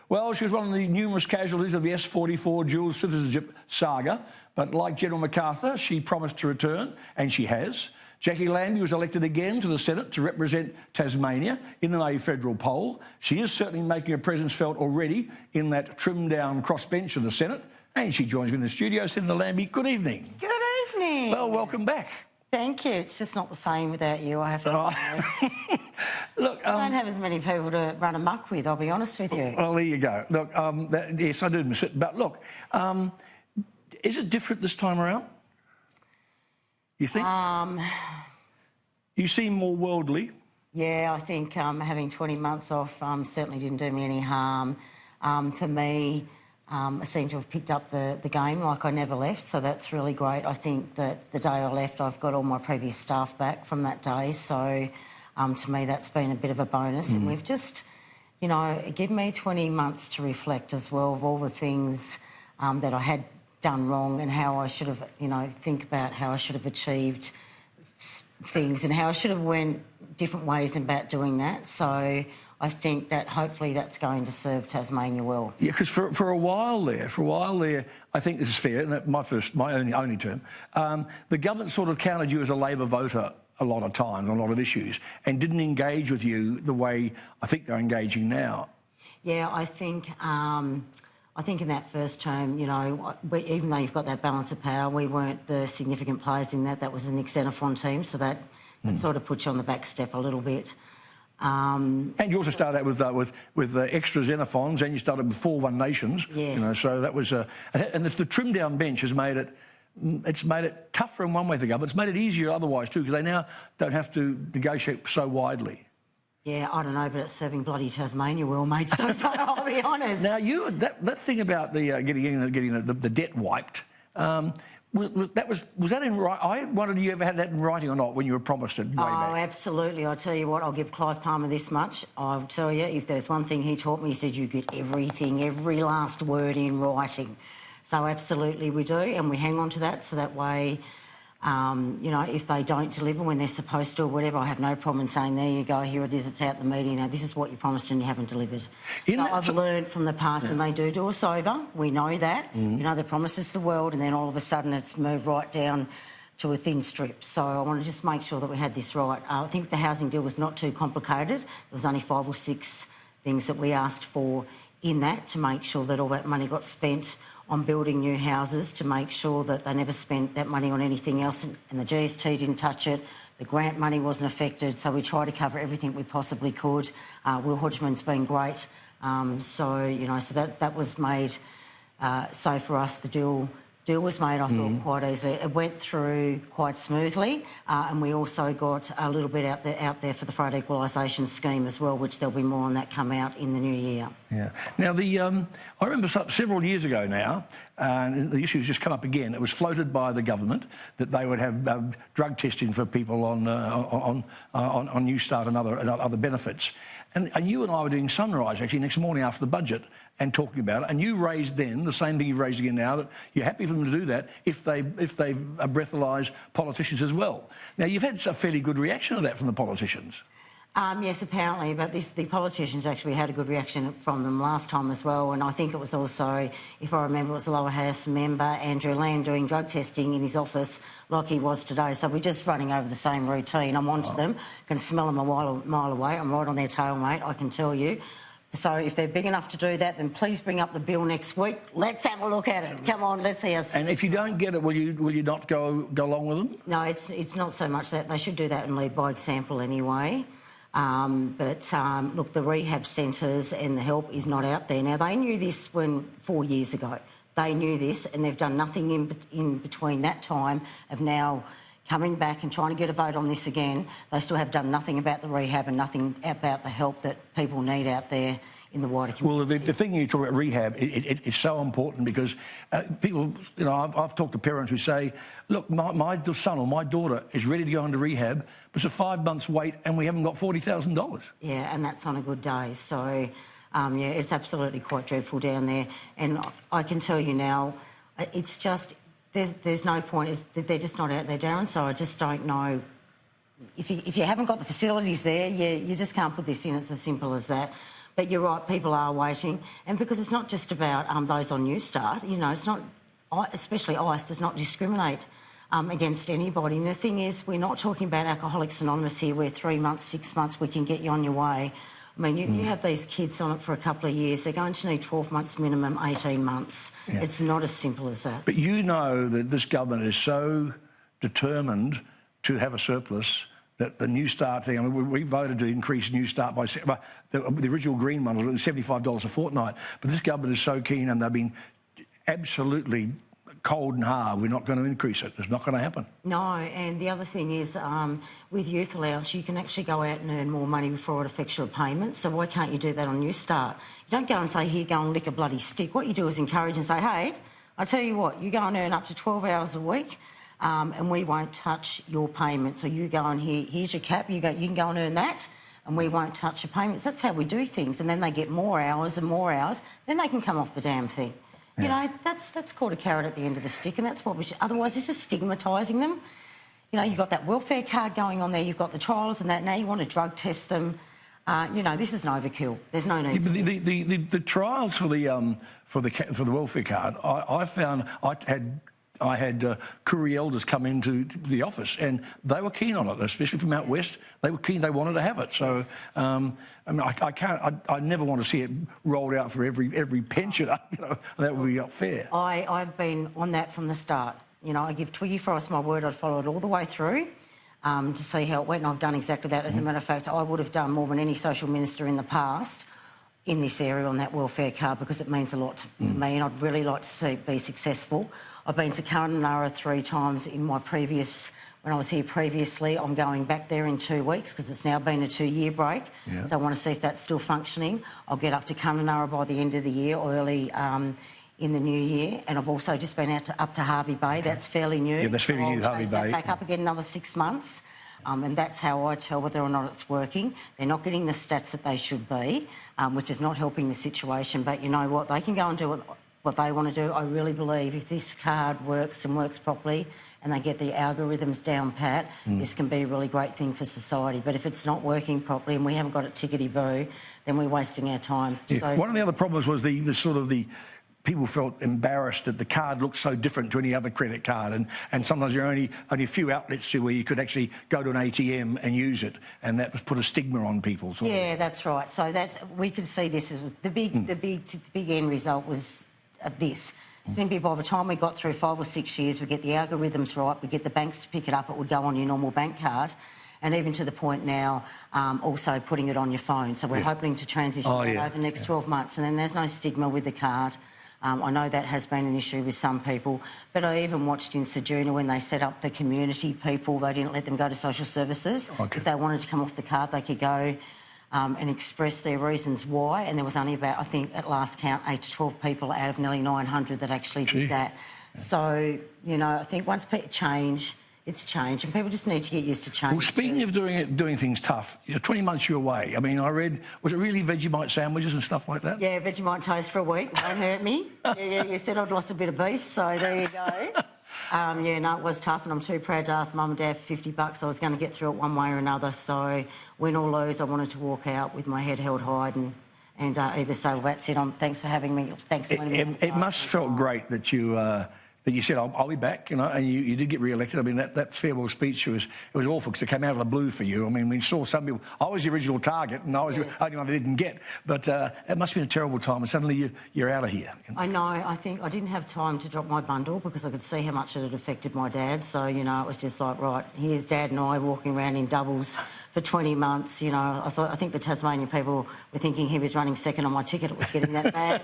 Well, she was one of the numerous casualties of the S44 dual citizenship saga, but like General MacArthur, she promised to return, and she has. Jackie Lambie was elected again to the Senate to represent Tasmania in the May federal poll. She is certainly making her presence felt already in that trimmed-down crossbench of the Senate, and she joins me in the studio. Senator Lambie, good evening. Good evening. Well, welcome back. Thank you. It's just not the same without you, I have to be honest. Look, I don't have as many people to run amok with, I'll be honest with you. Well, there you go. Look, yes, I do miss it. But look, is it different this time around? You think? You seem more worldly. Yeah, I think having 20 months off certainly didn't do me any harm. For me, I seem to have picked up the game like I never left, so that's really great. I think that the day I left, I've got all my previous staff back from that day, so to me that's been a bit of a bonus. And we've just, you know, given me 20 months to reflect as well of all the things that I had done wrong and how I should have, you know, think about how I should have achieved things and how I should have went different ways about doing that. So I think that hopefully that's going to serve Tasmania well. Yeah, because for a while there, I think this is fair, and my only term, the government sort of counted you as a Labor voter a lot of times on a lot of issues and didn't engage with you the way I think they're engaging now. Yeah, I think in that first term, you know, even though you've got that balance of power, we weren't the significant players in that. That was the Nick Xenophon team, so that sort of put you on the back step a little bit. And you also started out with extra Xenophons, and you started with 4 One Nations. Yes. You know, so that was and the trimmed down bench has made it. It's made it tougher in one way for the government. It's made it easier otherwise too, because they now don't have to negotiate so widely. Yeah, I don't know, but it's serving bloody Tasmania well, mate, so far, I'll be honest. Now, that thing about the getting the debt wiped, was that in writing? I wondered if you ever had that in writing or not when you were promised it way back. Oh, absolutely. I'll tell you what, I'll give Clive Palmer this much. I'll tell you, if there's one thing he taught me, he said you get everything, every last word in writing. So absolutely we do, and we hang on to that, so that way, you know, if they don't deliver when they're supposed to or whatever, I have no problem in saying, there you go, here it is, it's out the meeting, now this is what you promised and you haven't delivered. So I've learned from the past, and they do us over, we know that. You know, they promise us the world, and then all of a sudden it's moved right down to a thin strip. So I want to just make sure that we had this right. I think the housing deal was not too complicated. There was only 5 or 6 things that we asked for in that to make sure that all that money got spent on building new houses, to make sure that they never spent that money on anything else, and the GST didn't touch it, the grant money wasn't affected, so we tried to cover everything we possibly could. Will Hodgman's been great, so, you know, so that was made, so for us the deal was made, I thought, quite easily. It went through quite smoothly, and we also got a little bit out there for the freight equalisation scheme as well, which there'll be more on that come out in the new year. Yeah. Now, I remember several years ago now, and the issue's just come up again. It was floated by the government that they would have drug testing for people on Newstart and other benefits. And you and I were doing Sunrise, actually, next morning after the budget and talking about it. And you raised then the same thing you've raised again now, that you're happy for them to do that if they breathalyse politicians as well. Now, you've had a fairly good reaction to that from the politicians. Yes, apparently, but the politicians actually had a good reaction from them last time as well, and I think it was also, if I remember, it was the Lower House member, Andrew Lamb, doing drug testing in his office like he was today. So we're just running over the same routine. I'm onto them, can smell them a mile away. I'm right on their tail, mate, I can tell you. So if they're big enough to do that, then please bring up the bill next week. Let's have a look at it. Come on, let's see us. And if you don't get it, will you not go along with them? No, it's not so much that. They should do that and lead by example anyway. Look, the rehab centres and the help is not out there. Now, they knew this 4 years ago. They knew this, and they've done nothing in between that time of now coming back and trying to get a vote on this again. They still have done nothing about the rehab and nothing about the help that people need out there in the wider community. Well, the thing you talk about rehab, it's so important because people, you know, I've talked to parents who say, look, my son or my daughter is ready to go into rehab, but it's a 5 months wait and we haven't got $40,000. Yeah, and that's on a good day. So, yeah, it's absolutely quite dreadful down there. And I can tell you now, it's just, there's no point. They're just not out there, Darren, so I just don't know. If you haven't got the facilities there, you just can't put this in. It's as simple as that. But you're right, people are waiting. And because it's not just about those on Newstart, you know, it's not, especially ICE does not discriminate against anybody. And the thing is, we're not talking about Alcoholics Anonymous here, where 3 months, 6 months, we can get you on your way. I mean, you have these kids on it for a couple of years. They're going to need 12 months minimum, 18 months. Yeah. It's not as simple as that. But you know that this government is so determined to have a surplus that the Newstart thing, I mean, we voted to increase Newstart by the original Green one was $75 a fortnight. But this government is so keen, and they've been absolutely cold and hard. We're not going to increase it. It's not going to happen. No, and the other thing is, with youth allowance, you can actually go out and earn more money before it affects your payments. So why can't you do that on Newstart? You don't go and say, here, go and lick a bloody stick. What you do is encourage and say, hey, I tell you what, you go and earn up to 12 hours a week, and we won't touch your payment. So you go and here's your cap. You can go and earn that, and we won't touch your payments. That's how we do things. And then they get more hours and more hours. Then they can come off the damn thing. Yeah. You know, that's called a carrot at the end of the stick, and that's what we should... Otherwise, this is stigmatising them. You know, you've got that welfare card going on there, you've got the trials and that, now you want to drug test them. You know, this is an overkill. There's no need for this. The trials for the welfare card, I found I had Koori elders come into the office, and they were keen on it, especially from out west. They were keen. They wanted to have it. So, I mean, I never want to see it rolled out for every pensioner. You know, that would be not fair. I've been on that from the start. You know, I give Twiggy Forrest my word. I'd follow it all the way through to see how it went, and I've done exactly that. As a matter of fact, I would have done more than any social minister in the past in this area on that welfare card, because it means a lot to me, and I'd really like to see it be successful. I've been to Kununurra 3 times in my when I was here previously. I'm going back there in 2 weeks because it's now been a 2-year break. Yeah. So I want to see if that's still functioning. I'll get up to Kununurra by the end of the year, or early in the new year. And I've also just been up to Hervey Bay. That's fairly new. Yeah, that's fairly new, Hervey Bay. That back up again another 6 months. And that's how I tell whether or not it's working. They're not getting the stats that they should be, which is not helping the situation. But you know what? They can go and do what they want to do. I really believe if this card works and works properly and they get the algorithms down pat, this can be a really great thing for society. But if it's not working properly and we haven't got it tickety-boo, then we're wasting our time. Yeah. So, one of the other problems was the people felt embarrassed that the card looked so different to any other credit card, and sometimes there are only a few outlets where you could actually go to an ATM and use it, and that was put a stigma on people. Yeah, that's right. So we could see this as the big end result was this. Simply by the time we got through 5 or 6 years, we get the algorithms right, we get the banks to pick it up, it would go on your normal bank card, and even to the point now, also putting it on your phone. So we're hoping to transition that over the next 12 months, and then there's no stigma with the card. I know that has been an issue with some people, but I even watched in Ceduna when they set up the community people, they didn't let them go to social services. Okay. If they wanted to come off the card, they could go and express their reasons why, and there was only about, I think, at last count, 8 to 12 people out of nearly 900 that actually did that. Yeah. So, you know, I think once people change, it's changed, and people just need to get used to change. Well, speaking of doing things tough, 20 months you're away. I mean, I read, was it really Vegemite sandwiches and stuff like that? Yeah, Vegemite toast for a week. Won't hurt me. Yeah, you said I'd lost a bit of beef, so there you go. Yeah, no, it was tough, and I'm too proud to ask Mum and Dad for $50. I was going to get through it one way or another, so win or lose, I wanted to walk out with my head held high and either say, well, that's it, thanks for having me, thanks for letting me... It must have felt great that you said, I'll be back, you know, and you did get re-elected. I mean, that farewell speech, it was awful because it came out of the blue for you. I mean, we saw some people... I was the original target, and I was the only one that didn't get, but it must have been a terrible time, and suddenly you're out of here. I know. I think I didn't have time to drop my bundle because I could see how much it had affected my dad. So, you know, it was just like, right, here's Dad and I walking around in doubles for 20 months, you know. I think the Tasmanian people were thinking he was running second on my ticket. It was getting that bad.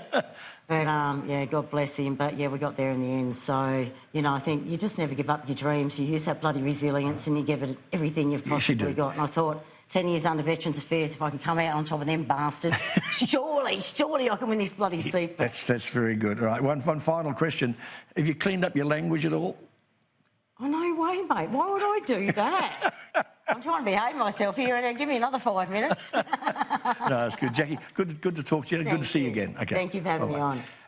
But, yeah, God bless him. But, yeah, we got there in the end. So, you know, I think you just never give up your dreams. You use that bloody resilience and you give it everything you've possibly got. And I thought, 10 years under Veterans Affairs, if I can come out on top of them bastards, surely I can win this bloody seat. That's very good. All right, one final question. Have you cleaned up your language at all? Oh, no way, mate. Why would I do that? I'm trying to behave myself here, and give me another 5 minutes. No, that's good. Jackie, good to talk to you. Good to see you again. Okay. Thank you for having me on.